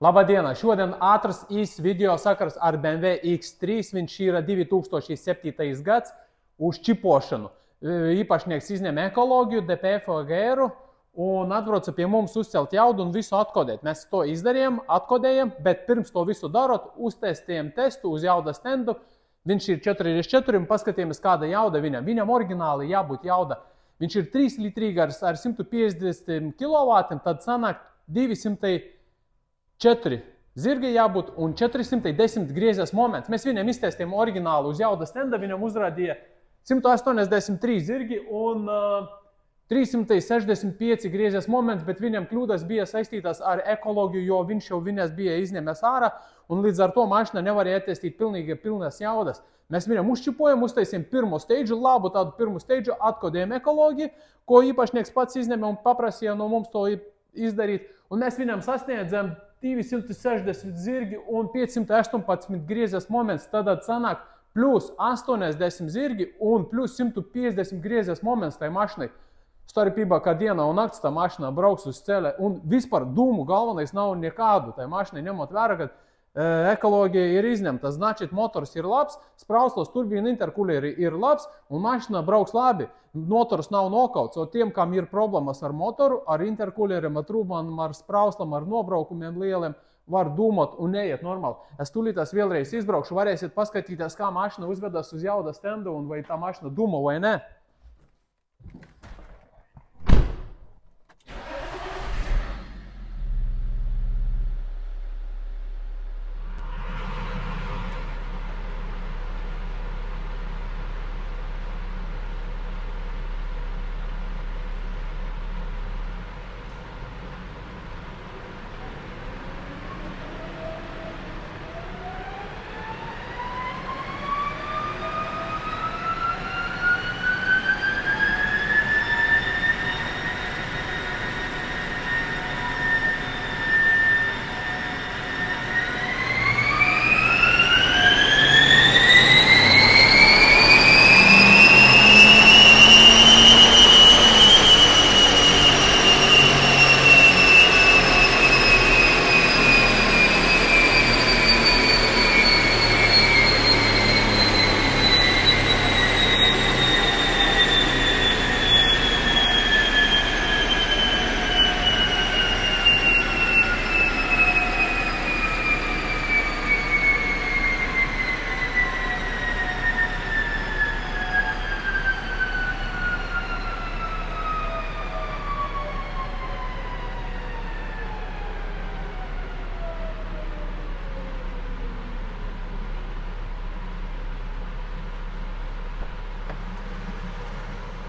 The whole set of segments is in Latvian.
Labadiena! Šodien ātrs īsts video sakars ar BMW X3. Viņš ir 2007. gads uz čipošanu. Īpašnieks izņem ekoloģiju, DPF-gēru un atbrauca pie mums uzcelt jaudu un visu atkodēt. Mēs to izdarījām, atkodējam, bet pirms to visu darot, uztestējam testu uz jaudas stendu. Viņš ir 4x4 un paskatījāmies, kāda jauda viņam. Viņam oriģināli jābūt jauda. Viņš ir 3 litrīgars ar 150 kW, tad sanāk 204 zirgi jābūt un 410 griezies moments. Mēs viņam iztestījām oriģinālu uz jaudas stenda, viņam uzrādīja 183 zirgi un 365 griezies moments, bet viņam kļūdas bija saistītās ar ekoloģiju, jo viņš jau viņas bija izņēmies ārā, un līdz ar to mašina nevarēja ietestīt pilnās jaudas. Mēs viņam uzčipojam, uztaisījām pirmo steidžu, labu tādu pirmo steidžu, atkodējām ekoloģiju, ko īpašnieks pats izņēma un paprasīja no mums to izdarīt, un mēs viņam sasniedzam 260 zirgi un 518 griezies moments, tad sanāk plus 80 zirgi un plus 150 griezies moments tai mašinai. Starpībā, kā dienā un nakts tā mašina brauks uz ceļa, un vispār dūmu galvenais nav nekādu tai mašinai, ņemot vērā, ka ekoloģija ir izņemta. Значит, motors ir labs, sprauslos turbīna interkuleri ir labs, un mašina brauks labi. Motors nav nokauts, o tiem, kam ir problēmas ar motoru, ar interkuleriem, ar trūbām, ar sprauslam, ar nobraukumiem lieliem, var dūmot un neiet normāli. Es tūlītās vēlreiz izbraukšu, varēsiet paskatīties, kā mašina uzvedās uz jaudas stendu un vai tā mašina dūmo vai ne.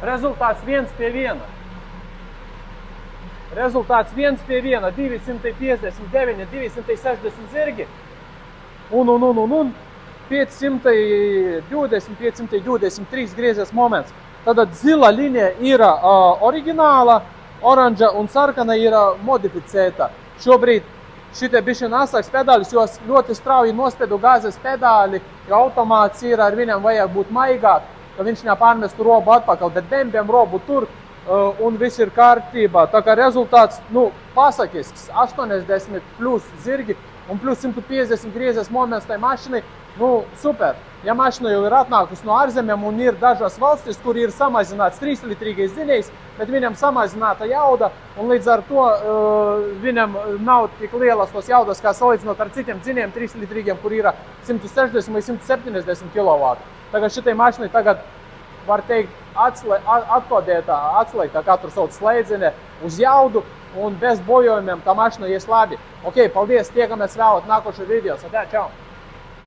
Rezultāts 1:1. Rezultāts 1:1. 259, 260 zirgi un 523 griezies moments. Tad zila līnija ir oriģināla, oranža un sarkana ir modificēta. Šobrīd šitie bišķi asāks pedāļus, jo ļoti strauji nospiedu gāzes pedāļi, jo automāts ir, ar viņam vajag būt maigāk, ka viņš nepārmestu robu atpakaļ, bet bembiem robu tur un viss ir kārtībā. Tā kā rezultāts, pasakisks, 80 plus zirgi un plus 150 griezies moments tai mašinai, super. Ja mašina jau ir atnākusi no ārzemēm un ir dažas valstis, kur ir samazināts 3 litrīgais dzinējs, bet viņam samazināta jauda un līdz ar to viņam nav tik lielas tos jaudas, kā salīdzinot ar citiem dzinējiem 3 litrīgiem, kur ir 160 vai 170 kW. Tagad šitai mašinai tagad, var teikt, atslēgta, kā tur sauc slēdzene, uz jaudu un bez bojojumiem tā mašina ies labi. Ok, paldies, tiekamies vēl nākošajā video. Čau!